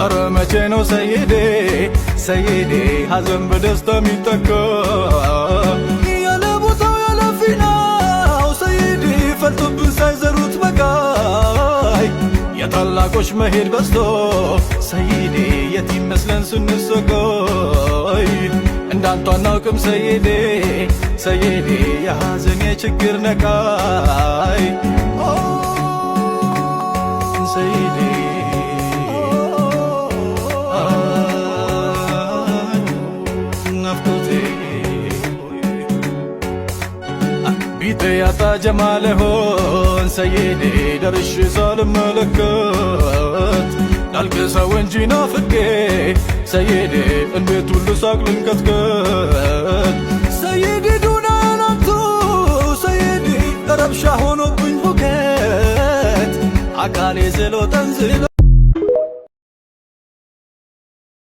ኧረ መቼ ነው ሰይዴ ሰይዴ ሐዘን በደስታ የሚተካ ያለ ቦታው ያለ ፊናው ሰይዴ ፈልቶብን ሳይዘሩት በቃይ የታላቆች መሄድ በዝቶ ሰይዴ የት ይመስለን ስንሰቃይ እንዳንተ አናውቅም ሰይዴ ሰይዴ የሐዘን የችግር ነቃይ ሰይዴ ቢጤ ያጣ ጀማለሆን ሰይዴ ደርሼ ሳልመለከት ላልቅሰው እንጂ ናፍቄ ሰይዴ እንዴት ሁሉ ሳቅ ልንከትከት ሰይዴ ዱና ናቱ ሰይዴ ረብሻ ሆኖብኝ ሁከት አካሌ ዝሎ ጠንዝሎ